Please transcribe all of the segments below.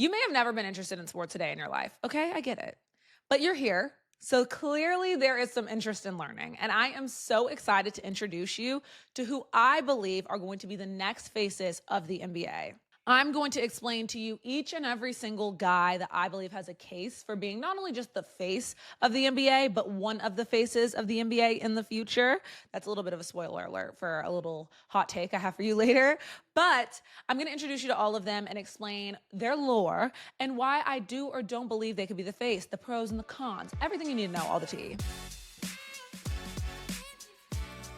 You may have never been interested in sports today in your life. Okay, I get it. But you're here. So clearly there is some interest in learning. And I am so excited to introduce you to who I believe are going to be the next faces of the NBA. I'm going to explain to you each and every single guy that I believe has a case for being not only just the face of the NBA, but one of the faces of the NBA in the future. That's a little bit of a spoiler alert for a little hot take I have for you later. But I'm going to introduce you to all of them and explain their lore and why I do or don't believe they could be the face, the pros and the cons, everything you need to know, all the tea.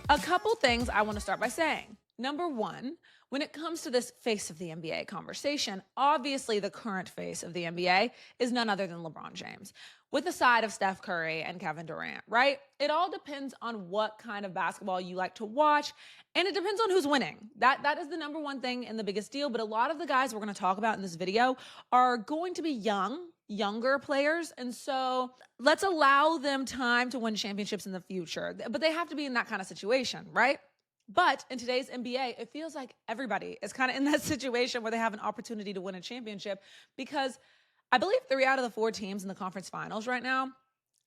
A couple things I want to start by saying. Number one, when it comes to this face of the NBA conversation, obviously the current face of the NBA is none other than LeBron James, with the side of Steph Curry and Kevin Durant, right? It all depends on what kind of basketball you like to watch, and it depends on who's winning. That is the number one thing and the biggest deal, but a lot of the guys we're going to talk about in this video are going to be younger players, and so let's allow them time to win championships in the future, but they have to be in that kind of situation, right? But in today's NBA, it feels like everybody is kind of in that situation where they have an opportunity to win a championship, because I believe 3 out of the 4 teams in the conference finals right now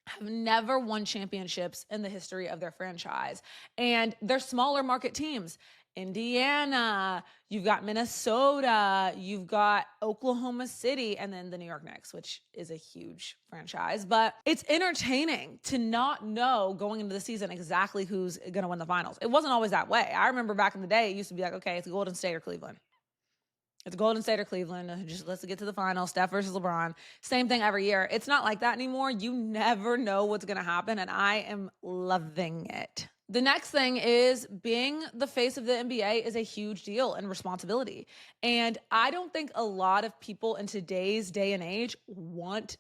have never won championships in the history of their franchise. And they're smaller market teams. Indiana, you've got Minnesota, you've got Oklahoma City, and then the New York Knicks, which is a huge franchise. But it's entertaining to not know going into the season exactly who's going to win the finals. It wasn't always that way. I remember back in the day, it used to be like, okay, it's Golden State or Cleveland. It's Golden State or Cleveland. Just let's get to the final. Steph versus LeBron. Same thing every year. It's not like that anymore. You never know what's going to happen, and I am loving it. The next thing is being the face of the NBA is a huge deal and responsibility. And I don't think a lot of people in today's day and age want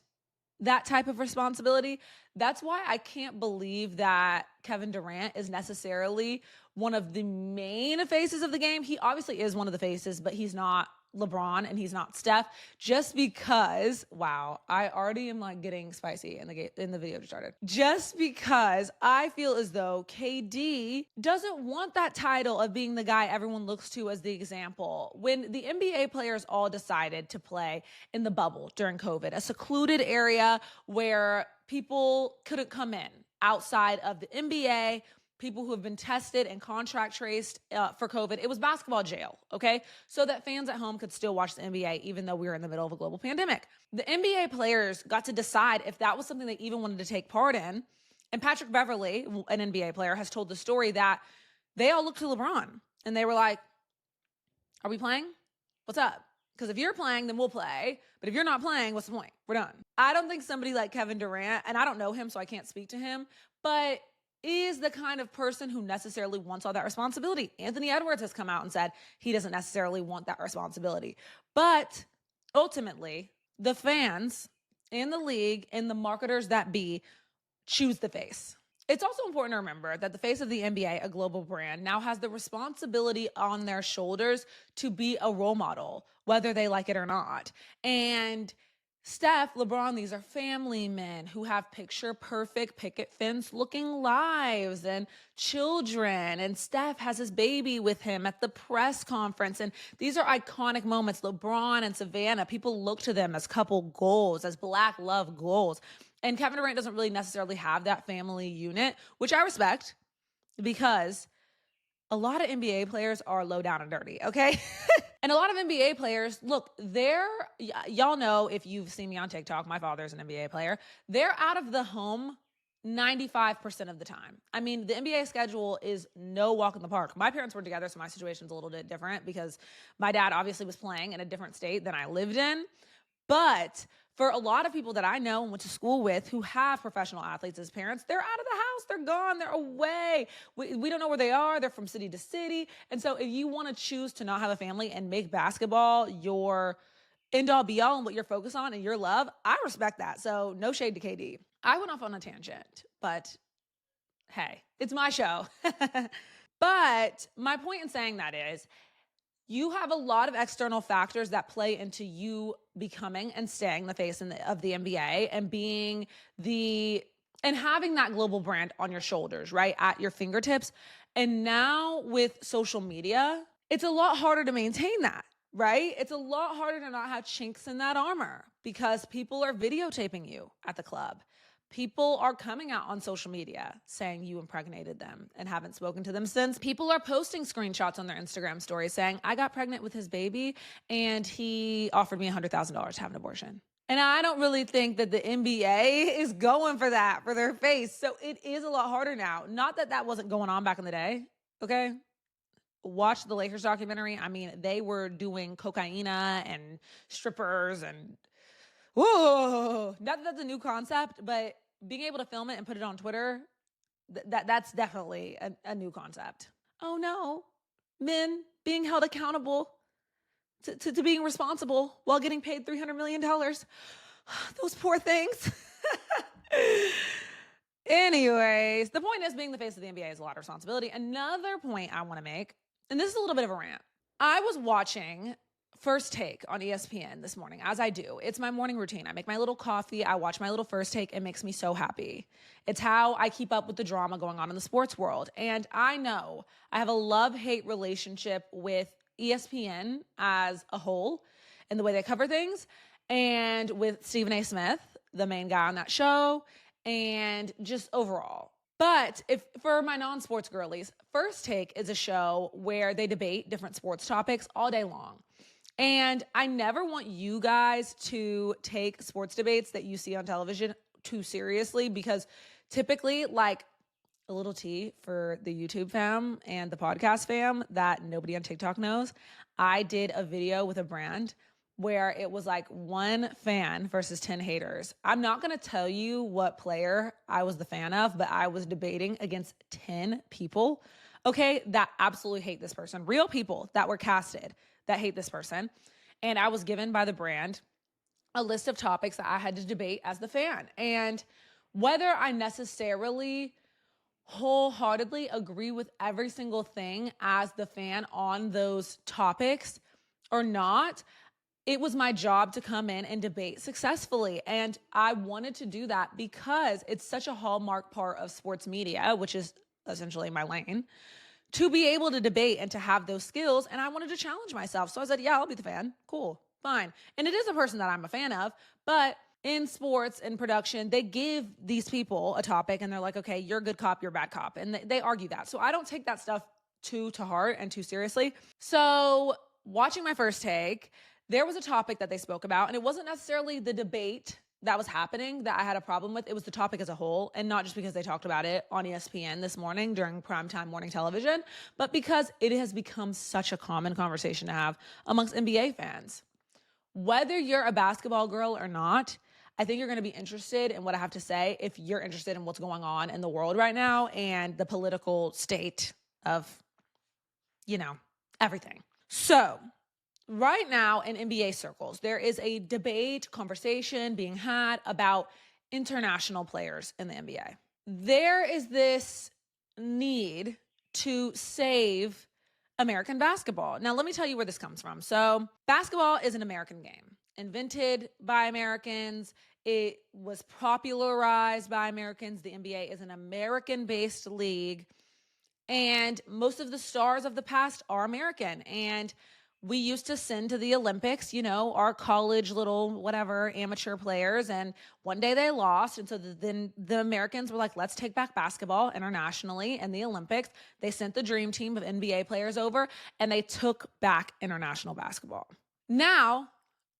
that type of responsibility. That's why I can't believe that Kevin Durant is necessarily one of the main faces of the game. He obviously is one of the faces, but he's not LeBron and he's not Steph, just because, wow, I already am like getting spicy in the video just started. Just because I feel as though KD doesn't want that title of being the guy everyone looks to as the example. When the NBA players all decided to play in the bubble during COVID, a secluded area where people couldn't come in outside of the NBA, people who have been tested and contract traced for COVID. It was basketball jail, okay? So that fans at home could still watch the NBA even though we were in the middle of a global pandemic. The NBA players got to decide if that was something they even wanted to take part in. And Patrick Beverley, an NBA player, has told the story that they all looked to LeBron and they were like, are we playing? What's up? Because if you're playing, then we'll play. But if you're not playing, what's the point? We're done. I don't think somebody like Kevin Durant, and I don't know him, so I can't speak to him, but is the kind of person who necessarily wants all that responsibility. Anthony Edwards has come out and said he doesn't necessarily want that responsibility. But ultimately, the fans in the league and the marketers that be choose the face. It's also important to remember that the face of the NBA, a global brand, now has the responsibility on their shoulders to be a role model, whether they like it or not. And Steph, LeBron, these are family men who have picture-perfect picket fence looking lives and children. And Steph has his baby with him at the press conference. And these are iconic moments. LeBron and Savannah, people look to them as couple goals, as black love goals. And Kevin Durant doesn't really necessarily have that family unit, which I respect, because a lot of NBA players are low down and dirty, okay? And a lot of NBA players, look, y'all know if you've seen me on TikTok, my father's an NBA player. They're out of the home 95% of the time. I mean, the NBA schedule is no walk in the park. My parents were together, so my situation's a little bit different because my dad obviously was playing in a different state than I lived in. But for a lot of people that I know and went to school with who have professional athletes as parents, they're out of the house, they're gone, they're away. We don't know where they are. They're from city to city. And so if you want to choose to not have a family and make basketball your end all be all and what you're focused on and your love, I respect that. So no shade to KD. I went off on a tangent, but hey, it's my show. But my point in saying that is, you have a lot of external factors that play into you becoming and staying the face of the NBA and having that global brand on your shoulders, right? At your fingertips. And now with social media, it's a lot harder to maintain that, right? It's a lot harder to not have chinks in that armor because people are videotaping you at the club. People are coming out on social media saying you impregnated them and haven't spoken to them since. People are posting screenshots on their Instagram stories saying, I got pregnant with his baby and he offered me $100,000 to have an abortion. And I don't really think that the NBA is going for that for their face. So it is a lot harder now. Not that that wasn't going on back in the day, okay? Watch the Lakers documentary. I mean, they were doing cocaine and strippers and whoa, not that that's a new concept, but being able to film it and put it on Twitter, that's definitely a new concept. Oh no, men being held accountable to being responsible while getting paid $300 million. Those poor things. Anyways, the point is being the face of the NBA is a lot of responsibility. Another point I want to make, and this is a little bit of a rant. I was watching First Take on ESPN this morning, as I do. It's my morning routine. I make my little coffee. I watch my little First Take. It makes me so happy. It's how I keep up with the drama going on in the sports world. And I know I have a love-hate relationship with ESPN as a whole and the way they cover things, and with Stephen A. Smith, the main guy on that show, and just overall. But if for my non-sports girlies, First Take is a show where they debate different sports topics all day long. And I never want you guys to take sports debates that you see on television too seriously, because typically, like, a little tea for the YouTube fam and the podcast fam that nobody on TikTok knows, I did a video with a brand where it was like 1 fan versus 10 haters. I'm not going to tell you what player I was the fan of, but I was debating against 10 people, okay, that absolutely hate this person. Real people that were casted that hate this person. And I was given by the brand a list of topics that I had to debate as the fan. And whether I necessarily wholeheartedly agree with every single thing as the fan on those topics or not, it was my job to come in and debate successfully. And I wanted to do that because it's such a hallmark part of sports media, which is essentially my lane, to be able to debate and to have those skills. And I wanted to challenge myself. So I said, yeah, I'll be the fan. Cool, fine. And it is a person that I'm a fan of, but in sports and production, they give these people a topic and they're like, okay, you're a good cop, you're a bad cop. And they argue that. So I don't take that stuff too to heart and too seriously. So watching my First Take, there was a topic that they spoke about, and it wasn't necessarily the debate that was happening that I had a problem with. It was the topic as a whole, and not just because they talked about it on ESPN this morning during primetime morning television, but because it has become such a common conversation to have amongst NBA fans. Whether you're a basketball girl or not, I think you're going to be interested in what I have to say if you're interested in what's going on in the world right now and the political state of, everything. So right now in NBA circles, there is a debate, conversation being had about international players in the NBA. There is this need to save American basketball. Now, let me tell you where this comes from. So basketball is an American game, invented by Americans. It was popularized by Americans. The NBA is an American-based league, and most of the stars of the past are American. And we used to send to the Olympics, our college little whatever amateur players, and one day they lost. And so then the Americans were like, let's take back basketball internationally and the Olympics. They sent the dream team of NBA players over and they took back international basketball. Now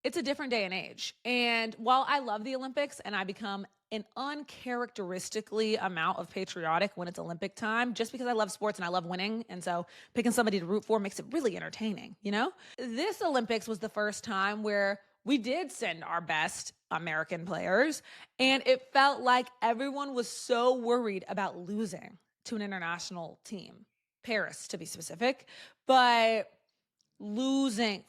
it's a different day and age. And while I love the Olympics and I become an uncharacteristically amount of patriotic when it's Olympic time, just because I love sports and I love winning. And so picking somebody to root for makes it really entertaining, This Olympics was the first time where we did send our best American players. And it felt like everyone was so worried about losing to an international team, Paris to be specific, but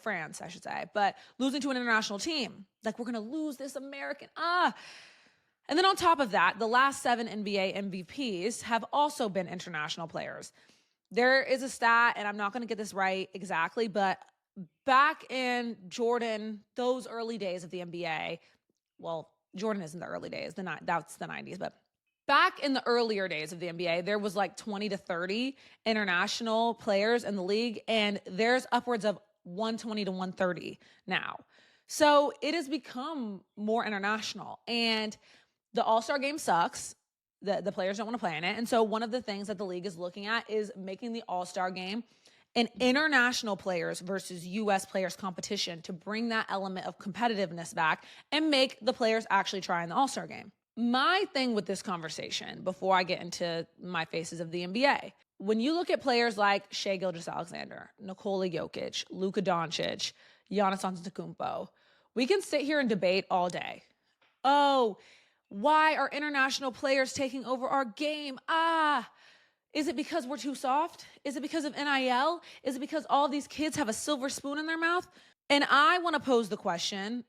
France, I should say, but losing to an international team. Like, we're going to lose this American, And then on top of that, the last 7 NBA MVPs have also been international players. There is a stat, and I'm not going to get this right exactly, but back in Jordan, those early days of the NBA, well, Jordan isn't the early days, that's the 90s, but back in the earlier days of the NBA, there was like 20 to 30 international players in the league, and there's upwards of 120 to 130 now. So it has become more international. And the All-Star game sucks. The players don't want to play in it. And so one of the things that the league is looking at is making the All-Star game an international players versus U.S. players competition to bring that element of competitiveness back and make the players actually try in the All-Star game. My thing with this conversation, before I get into my faces of the NBA, when you look at players like Shai Gilgeous-Alexander, Nikola Jokic, Luka Doncic, Giannis Antetokounmpo, we can sit here and debate all day. Oh, why are international players taking over our game? Is it because we're too soft? Is it because of NIL? Is it because all these kids have a silver spoon in their mouth? And I want to pose the question,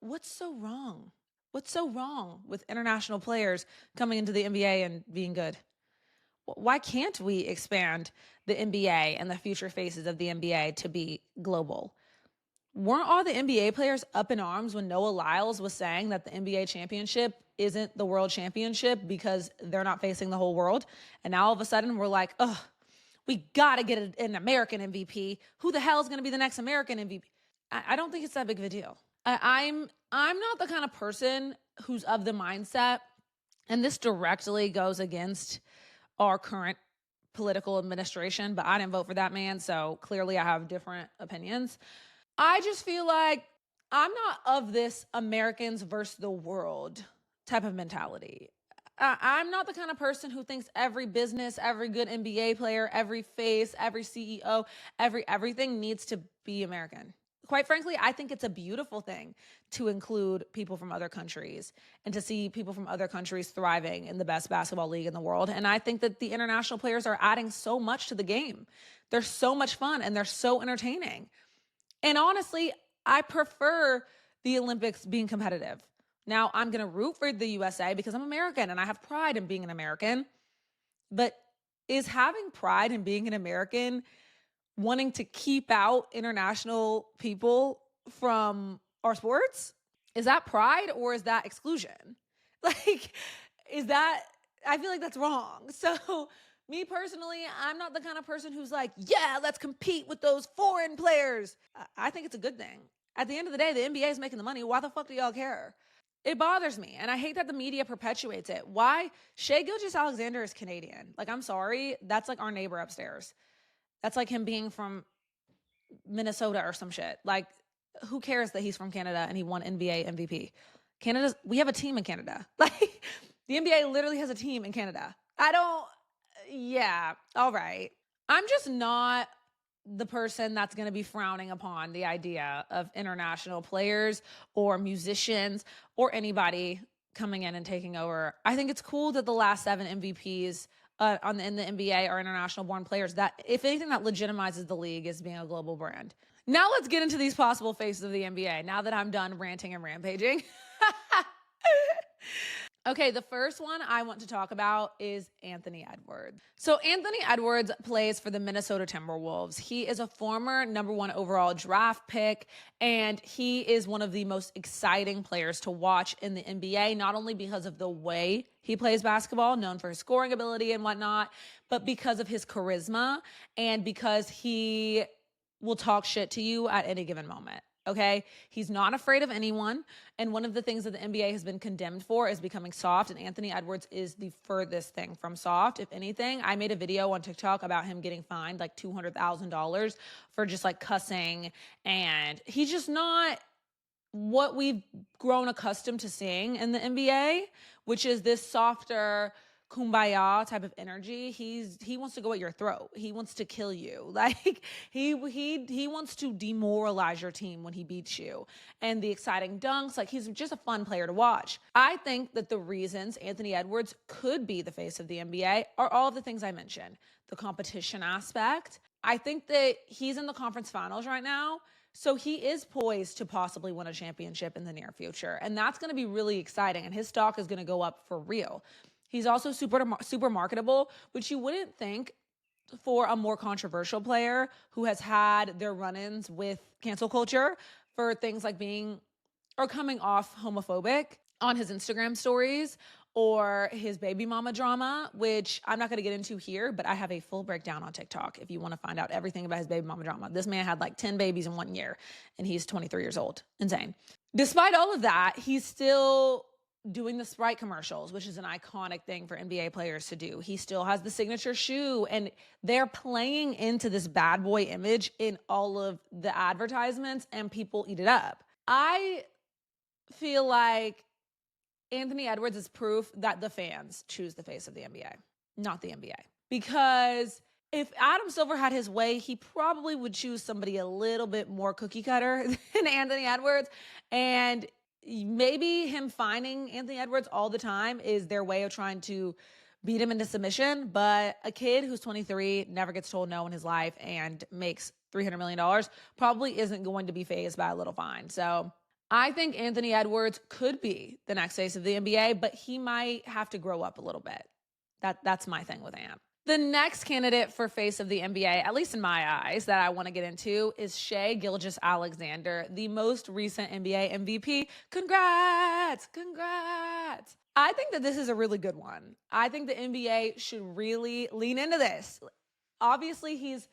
what's so wrong? What's so wrong with international players coming into the NBA and being good? Why can't we expand the NBA and the future faces of the NBA to be global? Weren't all the NBA players up in arms when Noah Lyles was saying that the NBA championship isn't the world championship because they're not facing the whole world? And now all of a sudden we're like, we got to get an American MVP. Who the hell is going to be the next American MVP? I don't think it's that big of a deal. I'm not the kind of person who's of the mindset, and this directly goes against our current political administration, but I didn't vote for that man, so clearly I have different opinions. I just feel like I'm not of this Americans versus the world type of mentality. I'm not the kind of person who thinks every business, every good NBA player, every face, every CEO, everything needs to be American. Quite frankly, I think it's a beautiful thing to include people from other countries and to see people from other countries thriving in the best basketball league in the world. And I think that the international players are adding so much to the game. They're so much fun and they're so entertaining. And honestly, I prefer the Olympics being competitive. Now, I'm going to root for the USA because I'm American and I have pride in being an American. But is having pride in being an American wanting to keep out international people from our sports? Is that pride or is that exclusion? I feel like that's wrong. So me personally, I'm not the kind of person who's like, yeah, let's compete with those foreign players. I think it's a good thing. At the end of the day, the NBA is making the money. Why the fuck do y'all care? It bothers me, and I hate that the media perpetuates it. Why? Shai Gilgeous-Alexander is Canadian. I'm sorry. That's like our neighbor upstairs. That's like him being from Minnesota or some shit. Who cares that he's from Canada and he won NBA MVP? We have a team in Canada. The NBA literally has a team in Canada. All right. I'm just not the person that's going to be frowning upon the idea of international players or musicians or anybody coming in and taking over. I think it's cool that the last 7 MVPs in the NBA are international born players. That, if anything, that legitimizes the league as being a global brand. Now let's get into these possible faces of the NBA now that I'm done ranting and rampaging. Okay, the first one I want to talk about is Anthony Edwards. So Anthony Edwards plays for the Minnesota Timberwolves. He is a former #1 overall draft pick, and he is one of the most exciting players to watch in the NBA, not only because of the way he plays basketball, known for his scoring ability and whatnot, but because of his charisma and because he will talk shit to you at any given moment. Okay, he's not afraid of anyone. And one of the things that the NBA has been condemned for is becoming soft. And Anthony Edwards is the furthest thing from soft. If anything, I made a video on TikTok about him getting fined like $200,000 for just cussing. And he's just not what we've grown accustomed to seeing in the NBA, which is this softer, kumbaya type of energy. He wants to go at your throat. He wants to kill you. He wants to demoralize your team when he beats you. And the exciting dunks, he's just a fun player to watch. I think that the reasons Anthony Edwards could be the face of the NBA are all of the things I mentioned. The competition aspect. I think that he's in the conference finals right now. So he is poised to possibly win a championship in the near future. And that's going to be really exciting. And his stock is going to go up for real. He's also super marketable, which you wouldn't think for a more controversial player who has had their run-ins with cancel culture for things like being or coming off homophobic on his Instagram stories or his baby mama drama, which I'm not going to get into here, but I have a full breakdown on TikTok if you want to find out everything about his baby mama drama. This man had like 10 babies in 1 year, and he's 23 years old. Insane. Despite all of that, he's still doing the Sprite commercials, which is an iconic thing for NBA players to do. He still has the signature shoe, and they're playing into this bad boy image in all of the advertisements, and people eat it up. I feel like Anthony Edwards is proof that the fans choose the face of the NBA, not the NBA. Because if Adam Silver had his way, he probably would choose somebody a little bit more cookie cutter than Anthony Edwards. And maybe him finding Anthony Edwards all the time is their way of trying to beat him into submission. But a kid who's 23, never gets told no in his life, and makes $300 million probably isn't going to be fazed by a little fine. So I think Anthony Edwards could be the next face of the NBA, but he might have to grow up a little bit. That's my thing with Ant. The next candidate for face of the NBA, at least in my eyes, that I want to get into is Shai Gilgeous-Alexander, the most recent NBA MVP. Congrats! Congrats! I think that this is a really good one. I think the NBA should really lean into this. Obviously, he's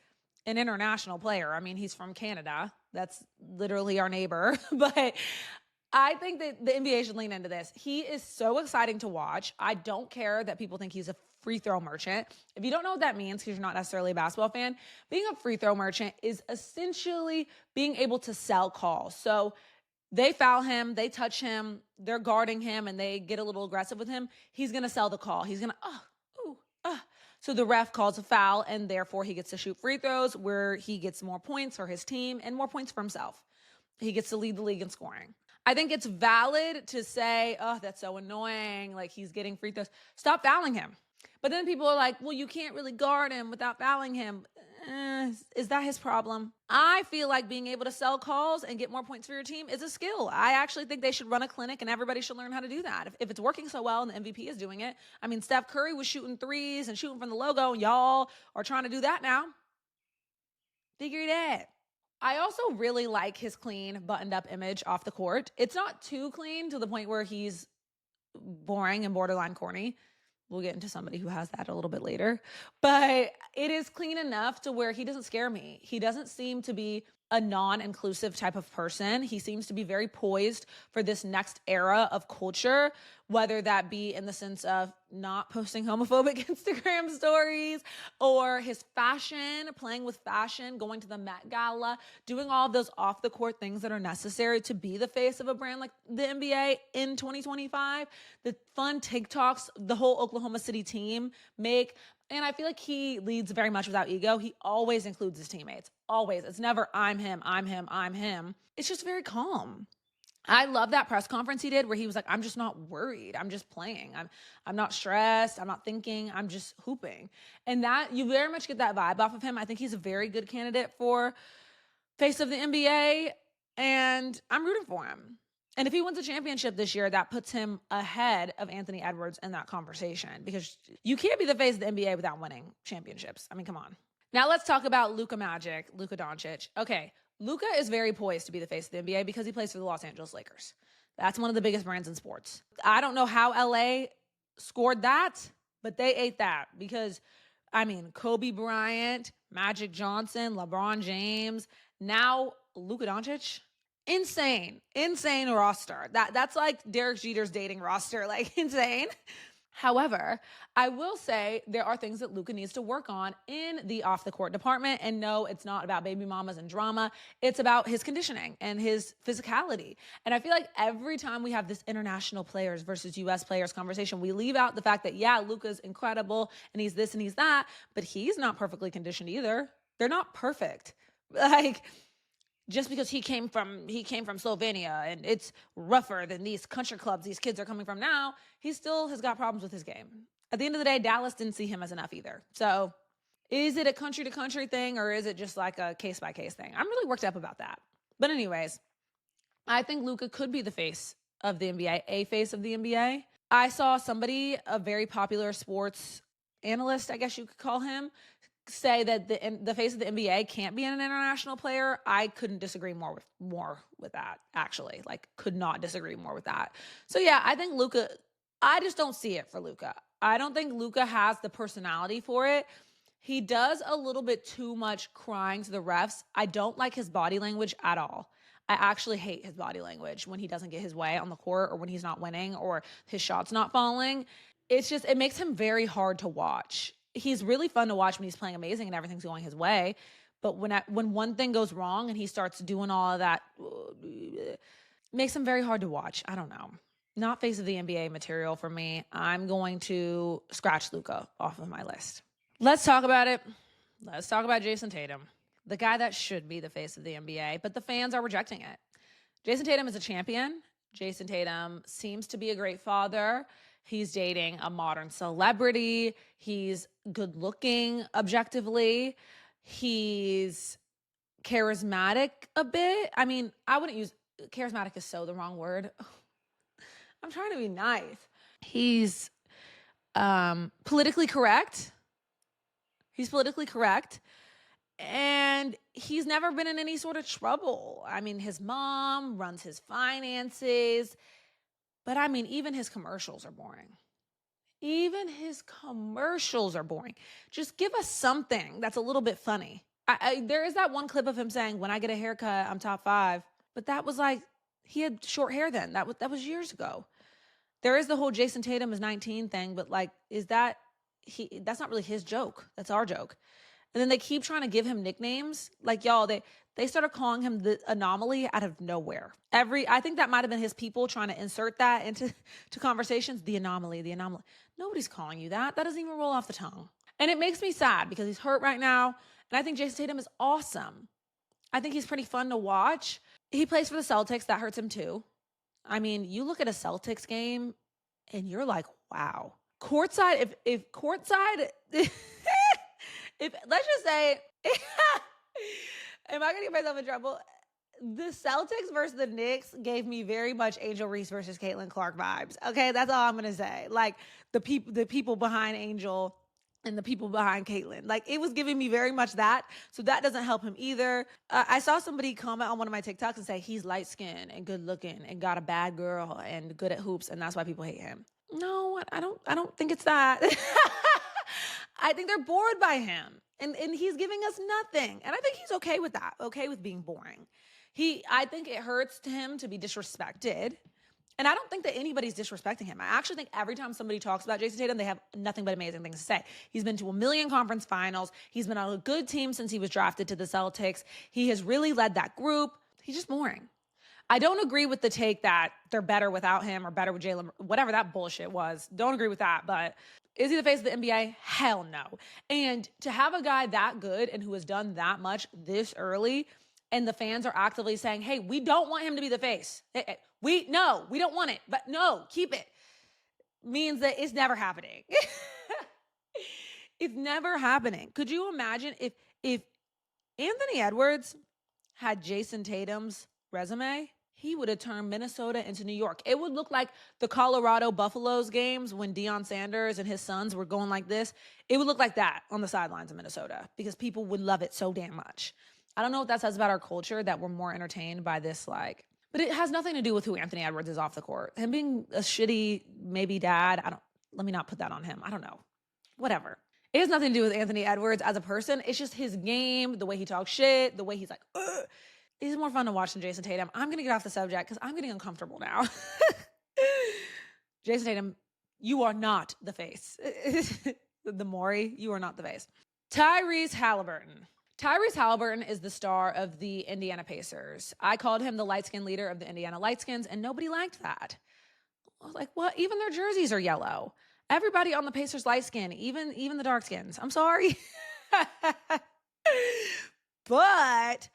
an international player. I mean, he's from Canada. That's literally our neighbor. But I think that the NBA should lean into this. He is so exciting to watch. I don't care that people think he's a free throw merchant. If you don't know what that means, because you're not necessarily a basketball fan, being a free throw merchant is essentially being able to sell calls. So they foul him, they touch him, they're guarding him, and they get a little aggressive with him. He's going to sell the call. He's going to, So the ref calls a foul, and therefore he gets to shoot free throws where he gets more points for his team and more points for himself. He gets to lead the league in scoring. I think it's valid to say, oh, that's so annoying. Like, he's getting free throws. Stop fouling him. But then people are like, well, you can't really guard him without fouling him. Is that his problem? I feel like being able to sell calls and get more points for your team is a skill. I actually think they should run a clinic and everybody should learn how to do that. If it's working so well and the MVP is doing it. I mean, Steph Curry was shooting threes and shooting from the logo, and y'all are trying to do that now. Figure it out. I also really like his clean, buttoned-up image off the court. It's not too clean to the point where he's boring and borderline corny. We'll get into somebody who has that a little bit later. But it is clean enough to where he doesn't scare me. He doesn't seem to be a non-inclusive type of person. He seems to be very poised for this next era of culture, whether that be in the sense of not posting homophobic Instagram stories, or his fashion, playing with fashion, going to the Met Gala, doing all of those off-the-court things that are necessary to be the face of a brand like the NBA in 2025. The fun TikToks the whole Oklahoma City team make. And I feel like he leads very much without ego. He always includes his teammates. Always. It's never, I'm him, I'm him, I'm him. It's just very calm. I love that press conference he did where he was like, I'm just not worried. I'm just playing. I'm not stressed. I'm not thinking. I'm just hooping. And that, you very much get that vibe off of him. I think he's a very good candidate for face of the NBA, and I'm rooting for him. And if he wins a championship this year, that puts him ahead of Anthony Edwards in that conversation, because you can't be the face of the NBA without winning championships. I mean, come on. Now let's talk about Luka Doncic. Okay, Luka is very poised to be the face of the NBA because he plays for the Los Angeles Lakers. That's one of the biggest brands in sports. I don't know how LA scored that, but they ate that because, I mean, Kobe Bryant, Magic Johnson, LeBron James, now Luka Doncic. Insane roster. That's like Derek Jeter's dating roster, like insane. However, I will say there are things that Luka needs to work on in the off-the-court department. And no, it's not about baby mamas and drama. It's about his conditioning and his physicality. And I feel like every time we have this international players versus U.S. players conversation, we leave out the fact that, yeah, Luka's incredible and he's this and he's that, but he's not perfectly conditioned either. They're not perfect. Like, just because he came from Slovenia and it's rougher than these country clubs these kids are coming from now, he still has got problems with his game. At the end of the day, Dallas didn't see him as enough either. So is it a country to country thing, or is it just like a case by case thing? I'm really worked up about that. But anyways, I think Luka could be the face of the NBA, a face of the NBA. I saw somebody, a very popular sports analyst, I guess you could call him, say that the face of the NBA can't be an international player. I couldn't disagree more with that, actually. Like, could not disagree more with that. So yeah, I think Luka I just don't see it for Luka. I don't think Luka has the personality for it. He does a little bit too much crying to the refs. I don't like his body language at all. I actually hate his body language when he doesn't get his way on the court or when he's not winning or his shot's not falling. It makes him very hard to watch. He's really fun to watch when he's playing amazing and everything's going his way. But when one thing goes wrong and he starts doing all of that, makes him very hard to watch. I don't know. Not face of the NBA material for me. I'm going to scratch Luka off of my list. Let's talk about it. Let's talk about Jayson Tatum, the guy that should be the face of the NBA, but the fans are rejecting it. Jayson Tatum is a champion. Jayson Tatum seems to be a great father. He's dating a modern celebrity. He's good looking objectively. He's charismatic a bit. I mean, I wouldn't use charismatic is so the wrong word. I'm trying to be nice. He's politically correct. He's politically correct. And he's never been in any sort of trouble. I mean, his mom runs his finances. But I mean, even his commercials are boring. Even his commercials are boring. Just give us something that's a little bit funny. There is that one clip of him saying, when I get a haircut, I'm top 5. But that was like, he had short hair then. That was years ago. There is the whole Jayson Tatum is 19 thing, but like, that's not really his joke. That's our joke. And then they keep trying to give him nicknames. Like, y'all, they started calling him the anomaly out of nowhere. I think that might have been his people trying to insert that into conversations. The anomaly. Nobody's calling you that. That doesn't even roll off the tongue. And it makes me sad because he's hurt right now. And I think Jayson Tatum is awesome. I think he's pretty fun to watch. He plays for the Celtics. That hurts him too. I mean, you look at a Celtics game and you're like, wow. Courtside, if courtside, if let's just say, am I going to get myself in trouble? The Celtics versus the Knicks gave me very much Angel Reese versus Caitlin Clark vibes. Okay, that's all I'm going to say. Like the people behind Angel and the people behind Caitlin. Like it was giving me very much that. So that doesn't help him either. I saw somebody comment on one of my TikToks and say he's light skinned and good looking and got a bad girl and good at hoops. And that's why people hate him. No, I don't think it's that. I think they're bored by him and he's giving us nothing. And I think he's okay with that. Okay with being boring. I think it hurts to him to be disrespected. And I don't think that anybody's disrespecting him. I actually think every time somebody talks about Jayson Tatum, they have nothing but amazing things to say. He's been to a million conference finals. He's been on a good team since he was drafted to the Celtics. He has really led that group. He's just boring. I don't agree with the take that they're better without him or better with Jalen, whatever that bullshit was. Don't agree with that. But is he the face of the NBA? Hell no. And to have a guy that good and who has done that much this early, and the fans are actively saying, hey, we don't want him to be the face. We don't want it, but no, keep it. Means that it's never happening. It's never happening. Could you imagine if Anthony Edwards had Jayson Tatum's resume? He would have turned Minnesota into New York. It would look like the Colorado Buffaloes games when Deion Sanders and his sons were going like this. It would look like that on the sidelines of Minnesota because people would love it so damn much. I don't know what that says about our culture that we're more entertained by this, but it has nothing to do with who Anthony Edwards is off the court. Him being a shitty maybe dad, let me not put that on him. I don't know. Whatever. It has nothing to do with Anthony Edwards as a person. It's just his game, the way he talks shit, the way he's like, ugh. He's more fun to watch than Jayson Tatum. I'm going to get off the subject because I'm getting uncomfortable now. Jayson Tatum, you are not the face. The Maury, you are not the face. Tyrese Haliburton. Tyrese Haliburton is the star of the Indiana Pacers. I called him the light-skinned leader of the Indiana Lightskins, and nobody liked that. I was like, what? Even their jerseys are yellow. Everybody on the Pacers light-skinned, even the dark-skins. I'm sorry. But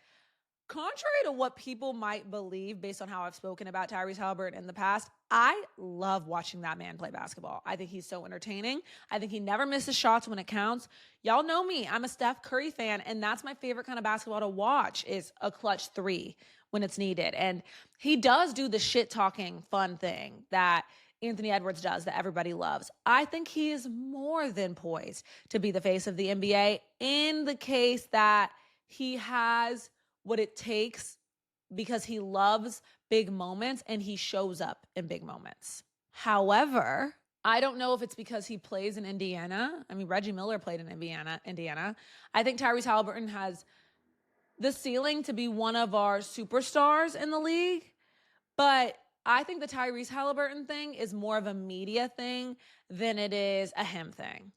contrary to what people might believe based on how I've spoken about Tyrese Haliburton in the past, I love watching that man play basketball. I think he's so entertaining. I think he never misses shots when it counts. Y'all know me. I'm a Steph Curry fan, and that's my favorite kind of basketball to watch is a clutch 3 when it's needed. And he does do the shit-talking fun thing that Anthony Edwards does that everybody loves. I think he is more than poised to be the face of the NBA in the case that he has what it takes because he loves big moments and he shows up in big moments. However, I don't know if it's because he plays in Indiana. I mean, Reggie Miller played in Indiana. I think Tyrese Haliburton has the ceiling to be one of our superstars in the league, but I think the Tyrese Haliburton thing is more of a media thing than it is a him thing.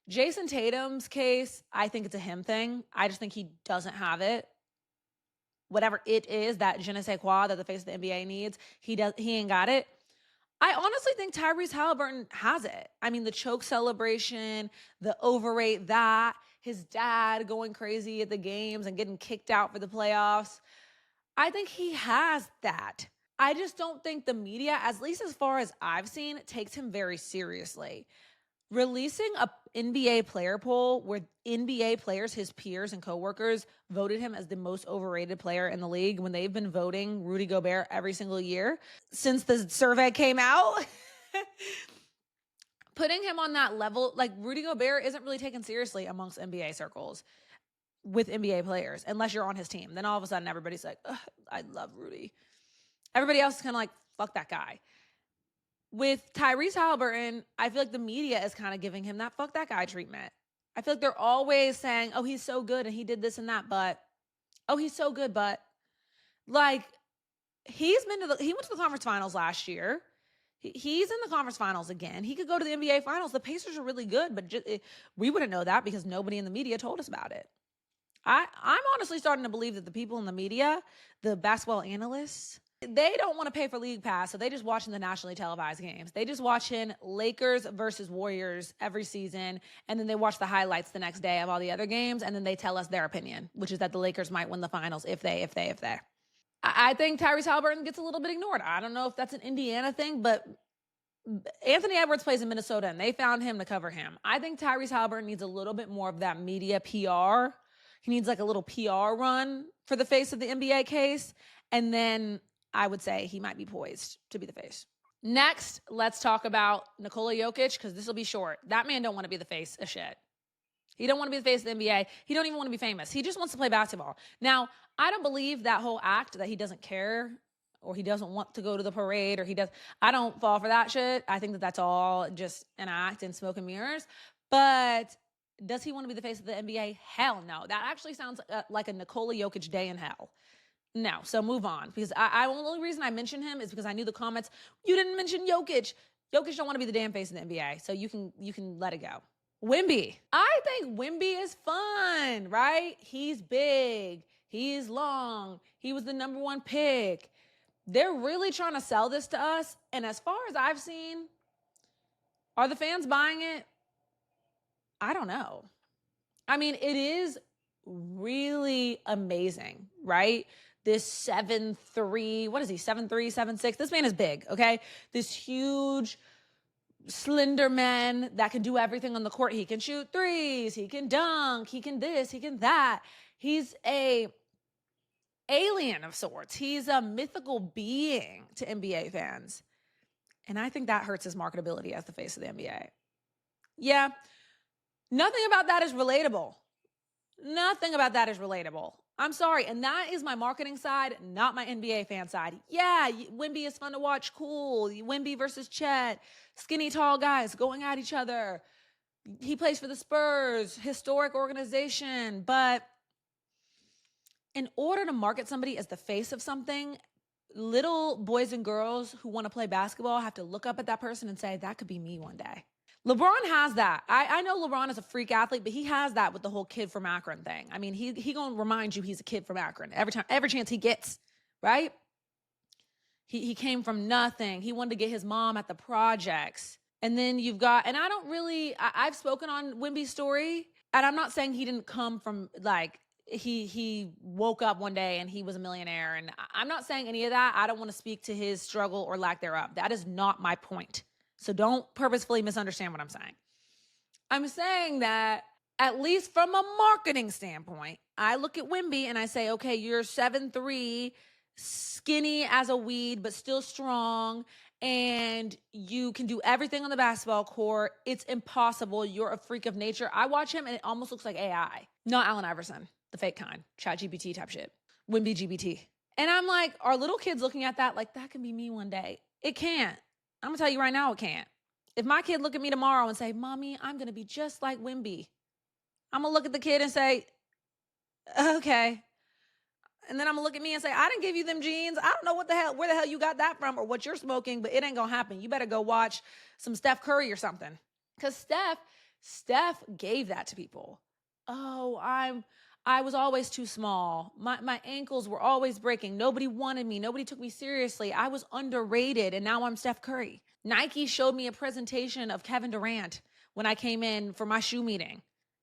Jayson Tatum's case, I think it's a him thing. I just think he doesn't have it. Whatever it is, that je ne sais quoi that the face of the NBA needs, he ain't got it. I honestly think Tyrese Haliburton has it. I mean, the choke celebration, the overrate that, his dad going crazy at the games and getting kicked out for the playoffs. I think he has that. I just don't think the media, at least as far as I've seen, takes him very seriously. Releasing a NBA player poll where NBA players, his peers and coworkers, voted him as the most overrated player in the league when they've been voting Rudy Gobert every single year since the survey came out. Putting him on that level, like Rudy Gobert isn't really taken seriously amongst NBA circles with NBA players, unless you're on his team. Then all of a sudden everybody's like, I love Rudy. Everybody else is kind of like, fuck that guy. With Tyrese Haliburton, I feel like the media is kind of giving him that fuck that guy treatment. I feel like they're always saying, oh, he's so good and he did this and that, but, oh, he's so good, but, like, he went to the conference finals last year. He's in the conference finals again. He could go to the NBA finals. The Pacers are really good, but we wouldn't know that because nobody in the media told us about it. I'm honestly starting to believe that the people in the media, the basketball analysts, they don't want to pay for league pass, so they just watching the nationally televised games. They just watching Lakers versus Warriors every season, and then they watch the highlights the next day of all the other games, and then they tell us their opinion, which is that the Lakers might win the finals if they. I think Tyrese Haliburton gets a little bit ignored. I don't know if that's an Indiana thing, but Anthony Edwards plays in Minnesota, and they found him to cover him. I think Tyrese Haliburton needs a little bit more of that media PR. He needs like a little PR run for the face of the NBA case, and then I would say he might be poised to be the face. Next, let's talk about Nikola Jokic, because this will be short. That man don't want to be the face of shit. He don't want to be the face of the NBA. He don't even want to be famous. He just wants to play basketball. Now, I don't believe that whole act that he doesn't care or he doesn't want to go to the parade I don't fall for that shit. I think that that's all just an act and smoke and mirrors. But does he want to be the face of the NBA? Hell no. That actually sounds like a Nikola Jokic day in hell. No, so move on. Because the only reason I mentioned him is because I knew the comments. You didn't mention Jokic. Jokic don't want to be the damn face of the NBA, so you can let it go. Wemby. I think Wemby is fun, right? He's big. He's long. He was the number 1 pick. They're really trying to sell this to us, and as far as I've seen, are the fans buying it? I don't know. I mean, it is really amazing, right? This 7'3", what is he, 7'3", 7'6"? This man is big, okay? This huge, slender man that can do everything on the court. He can shoot threes, he can dunk, he can this, he can that. He's a alien of sorts. He's a mythical being to NBA fans. And I think that hurts his marketability as the face of the NBA. Yeah, nothing about that is relatable. Nothing about that is relatable. I'm sorry. And that is my marketing side, not my NBA fan side. Yeah, Wemby is fun to watch. Cool. Wemby versus Chet. Skinny, tall guys going at each other. He plays for the Spurs. Historic organization. But in order to market somebody as the face of something, little boys and girls who want to play basketball have to look up at that person and say, that could be me one day. LeBron has that. I know LeBron is a freak athlete, but he has that with the whole kid from Akron thing. I mean, he gonna remind you he's a kid from Akron every chance he gets, right? He came from nothing. He wanted to get his mom at the projects. And then you've got, and I've spoken on Wemby's story, and I'm not saying he didn't come from like, he woke up one day and he was a millionaire. And I'm not saying any of that. I don't want to speak to his struggle or lack thereof. That is not my point. So don't purposefully misunderstand what I'm saying. I'm saying that at least from a marketing standpoint, I look at Wemby and I say, okay, you're 7'3", skinny as a weed, but still strong, and you can do everything on the basketball court. It's impossible. You're a freak of nature. I watch him and it almost looks like AI. Not Allen Iverson, the fake kind, ChatGPT type shit. Wemby GBT. And I'm like, are little kids looking at that like, that can be me one day? It can't. I'm gonna tell you right now, it can't. If my kid look at me tomorrow and say, Mommy, I'm gonna be just like Wemby, I'm gonna look at the kid and say, okay. And then I'm gonna look at me and say, I didn't give you them jeans. I don't know where the hell you got that from or what you're smoking, but it ain't gonna happen. You better go watch some Steph Curry or something. Because Steph gave that to people. Oh, I was always too small. My ankles were always breaking. Nobody wanted me. Nobody took me seriously. I was underrated, and now I'm Steph Curry. Nike showed me a presentation of Kevin Durant when I came in for my shoe meeting.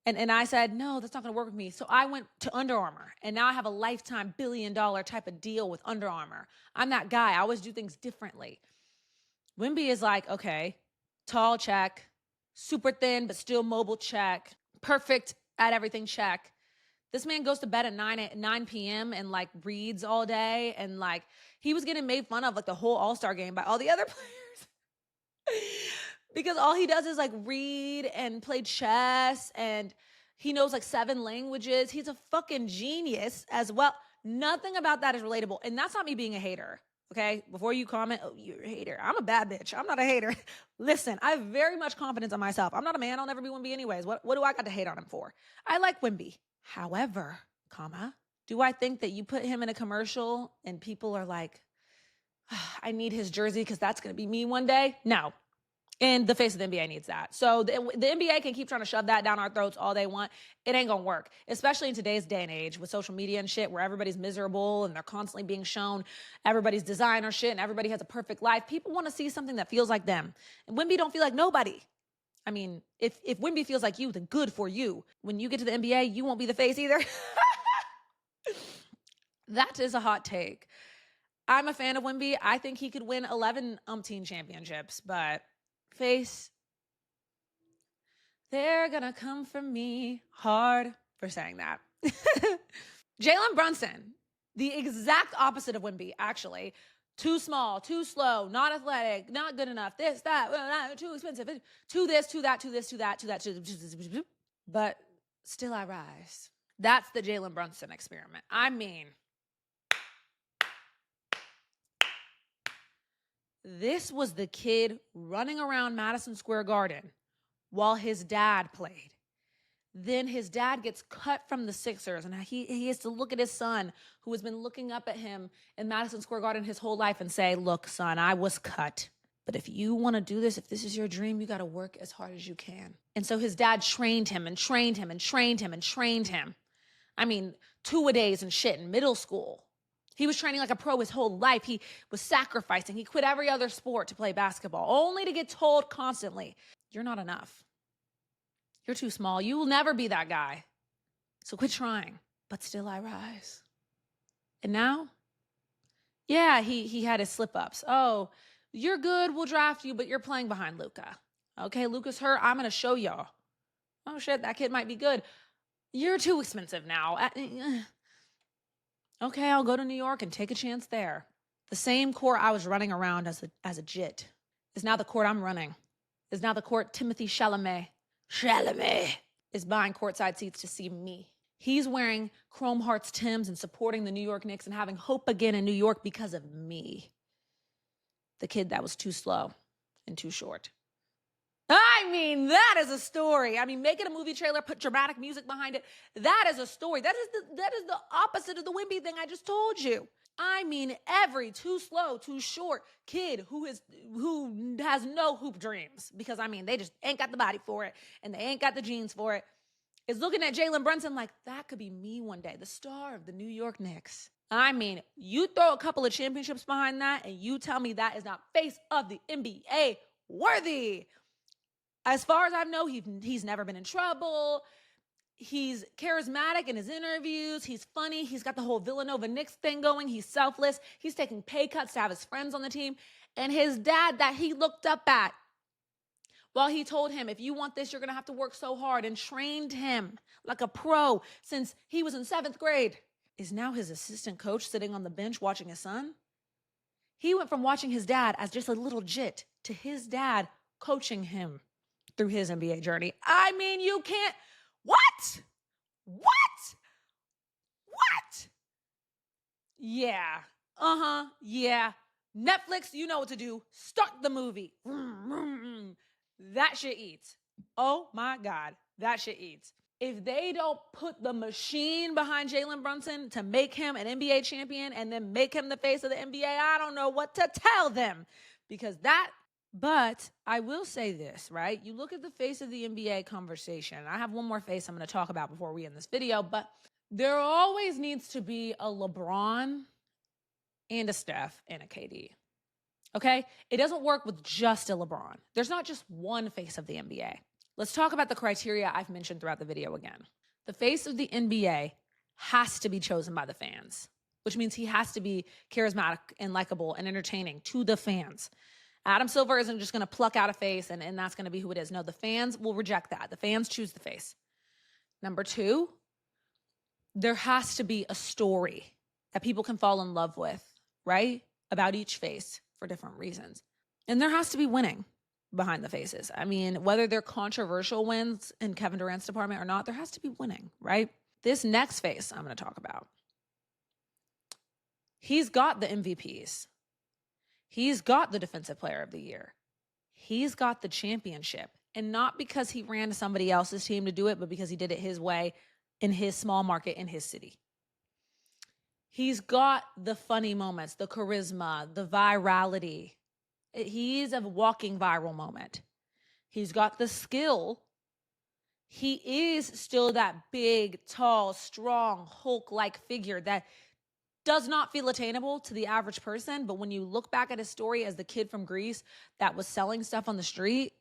And I said, no, that's not going to work with me. So I went to Under Armour, and now I have a lifetime $1 billion type of deal with Under Armour. I'm that guy. I always do things differently. Wemby is like, okay, tall, check. Super thin, but still mobile, check. Perfect at everything, check. This man goes to bed at 9 p.m. and like reads all day. And like he was getting made fun of like the whole All-Star game by all the other players. Because all he does is like read and play chess, and he knows like 7 languages. He's a fucking genius as well. Nothing about that is relatable. And that's not me being a hater, okay? Before you comment, oh, you're a hater. I'm a bad bitch. I'm not a hater. Listen, I have very much confidence in myself. I'm not a man. I'll never be Wemby anyways. What do I got to hate on him for? I like Wemby. However, do I think that you put him in a commercial and people are like, I need his jersey because that's going to be me one day? No. And the face of the NBA needs that. So the NBA can keep trying to shove that down our throats all they want. It ain't going to work, especially in today's day and age with social media and shit where everybody's miserable and they're constantly being shown everybody's designer shit and everybody has a perfect life. People want to see something that feels like them. And Wemby don't feel like nobody. I mean, if Wemby feels like you, then good for you. When you get to the NBA, you won't be the face either. That is a hot take. I'm a fan of Wemby. I think he could win 11 umpteen championships, but face, they're gonna come for me hard for saying that. Jalen Brunson, the exact opposite of Wemby, actually. Too small, too slow, not athletic, not good enough, this, that, too expensive, to this, to that, to this, to that, to that, but still I rise. That's the Jalen Brunson experiment. I mean, this was the kid running around Madison Square Garden while his dad played. Then his dad gets cut from the Sixers, and he has to look at his son, who has been looking up at him in Madison Square Garden his whole life, and say, look, son, I was cut. But if you want to do this, if this is your dream, you got to work as hard as you can. And so his dad trained him and trained him and trained him and trained him. I mean, 2-a-days and shit in middle school. He was training like a pro his whole life. He was sacrificing. He quit every other sport to play basketball, only to get told constantly, you're not enough. You're too small. You will never be that guy. So quit trying. But still I rise. And now, yeah, he had his slip-ups. Oh, you're good. We'll draft you, but you're playing behind Luka. Okay, Luka's hurt. I'm going to show y'all. Oh, shit, that kid might be good. You're too expensive now. Okay, I'll go to New York and take a chance there. The same court I was running around as a jit is now the court I'm running. Is now the court Timothy Chalamet is buying courtside seats to see me. He's wearing Chrome Hearts Timbs and supporting the New York Knicks and having hope again in New York because of me. The kid that was too slow and too short. I mean, that is a story. I mean, make it a movie trailer, put dramatic music behind it. That is a story. That is the opposite of the Wemby thing I just told you. I mean, every too slow, too short kid who has no hoop dreams, because I mean, they just ain't got the body for it and they ain't got the genes for it, is looking at Jalen Brunson like, that could be me one day, the star of the New York Knicks. I mean, you throw a couple of championships behind that and you tell me that is not face of the NBA worthy. As far as I know, he's never been in trouble. He's charismatic in his interviews. He's funny. He's got the whole Villanova Knicks thing going. He's selfless. He's taking pay cuts to have his friends on the team. And his dad that he looked up at, well, he told him, if you want this, you're going to have to work so hard, and trained him like a pro since he was in 7th grade, is now his assistant coach sitting on the bench watching his son. He went from watching his dad as just a little jit to his dad coaching him through his NBA journey. I mean, you can't. What? Yeah. Yeah. Netflix, you know what to do. Start the movie. That shit eats. Oh my God, that shit eats. If they don't put the machine behind Jalen Brunson to make him an NBA champion and then make him the face of the NBA, I don't know what to tell them. But I will say this, right? You look at the face of the NBA conversation. I have one more face I'm going to talk about before we end this video, but there always needs to be a LeBron and a Steph and a KD. Okay? It doesn't work with just a LeBron. There's not just one face of the NBA. Let's talk about the criteria I've mentioned throughout the video again. The face of the NBA has to be chosen by the fans, which means he has to be charismatic and likable and entertaining to the fans. Adam Silver isn't just going to pluck out a face and that's going to be who it is. No, the fans will reject that. The fans choose the face. Number 2, there has to be a story that people can fall in love with, right? About each face for different reasons. And there has to be winning behind the faces. I mean, whether they're controversial wins in Kevin Durant's department or not, there has to be winning, right? This next face I'm going to talk about, he's got the MVPs. He's got the Defensive Player of the Year. He's got the championship. And not because he ran to somebody else's team to do it, but because he did it his way in his small market in his city. He's got the funny moments, the charisma, the virality. He's a walking viral moment. He's got the skill. He is still that big, tall, strong, Hulk-like figure that does not feel attainable to the average person. But when you look back at his story as the kid from Greece that was selling stuff on the street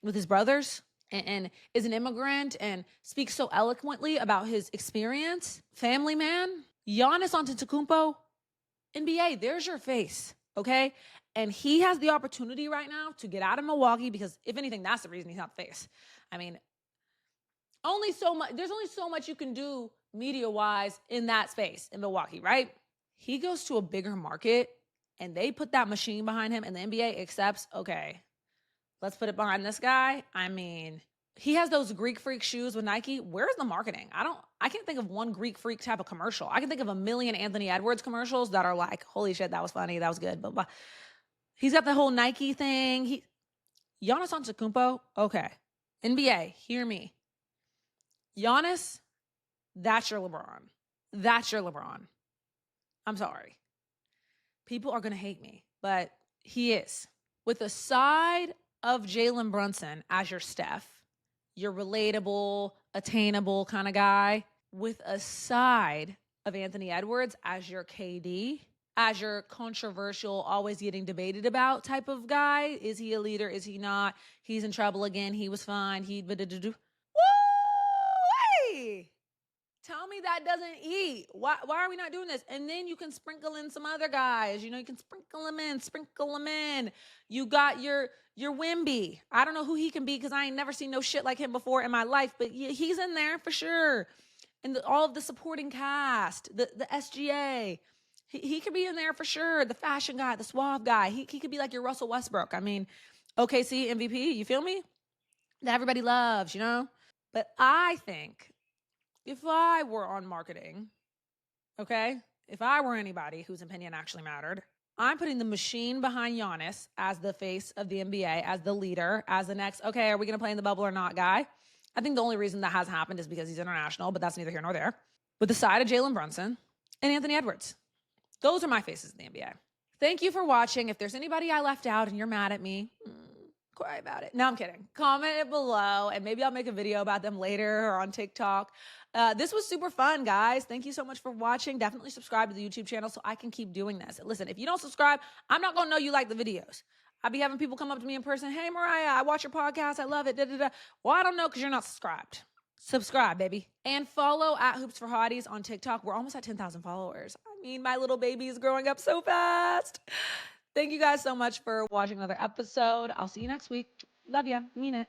with his brothers and is an immigrant and speaks so eloquently about his experience, family man, Giannis Antetokounmpo, NBA, there's your face, okay? And he has the opportunity right now to get out of Milwaukee because, if anything, that's the reason he's not the face. I mean, there's only so much you can do media-wise in that space in Milwaukee, right? He goes to a bigger market and they put that machine behind him and the NBA accepts, okay, let's put it behind this guy. I mean, he has those Greek freak shoes with Nike. Where's the marketing? I can't think of one Greek freak type of commercial. I can think of a million Anthony Edwards commercials that are like, holy shit, that was funny, that was good, blah, blah. He's got the whole Nike thing. Giannis Antetokounmpo, okay. NBA, hear me. Giannis, that's your LeBron. That's your LeBron. I'm sorry. People are going to hate me, but he is. With a side of Jalen Brunson as your Steph, your relatable, attainable kind of guy, with a side of Anthony Edwards as your KD, as your controversial, always getting debated about type of guy. Is he a leader? Is he not? He's in trouble again. He was fine. Woo! Hey! Tell me that doesn't eat. Why are we not doing this? And then you can sprinkle in some other guys. You can sprinkle them in. You got your Wemby. I don't know who he can be because I ain't never seen no shit like him before in my life, but he's in there for sure. And all of the supporting cast, the SGA. He could be in there for sure. The fashion guy, the suave guy. He could be like your Russell Westbrook. I mean, OKC MVP, you feel me? That everybody loves, But I think if I were on marketing, okay, if I were anybody whose opinion actually mattered, I'm putting the machine behind Giannis as the face of the NBA, as the leader, as the next, okay, are we going to play in the bubble or not guy? I think the only reason that has happened is because he's international, but that's neither here nor there. With the side of Jalen Brunson and Anthony Edwards. Those are my faces in the NBA. Thank you for watching. If there's anybody I left out and you're mad at me, cry about it. No, I'm kidding. Comment it below and maybe I'll make a video about them later or on TikTok. This was super fun, guys. Thank you so much for watching. Definitely subscribe to the YouTube channel so I can keep doing this. Listen, if you don't subscribe, I'm not going to know you like the videos. I'll be having people come up to me in person. Hey, Mariah, I watch your podcast. I love it. Well, I don't know because you're not subscribed. Subscribe, baby. And follow at Hoops for Hotties on TikTok. We're almost at 10,000 followers. I mean, my little baby is growing up so fast. Thank you guys so much for watching another episode. I'll see you next week. Love ya. Mean it.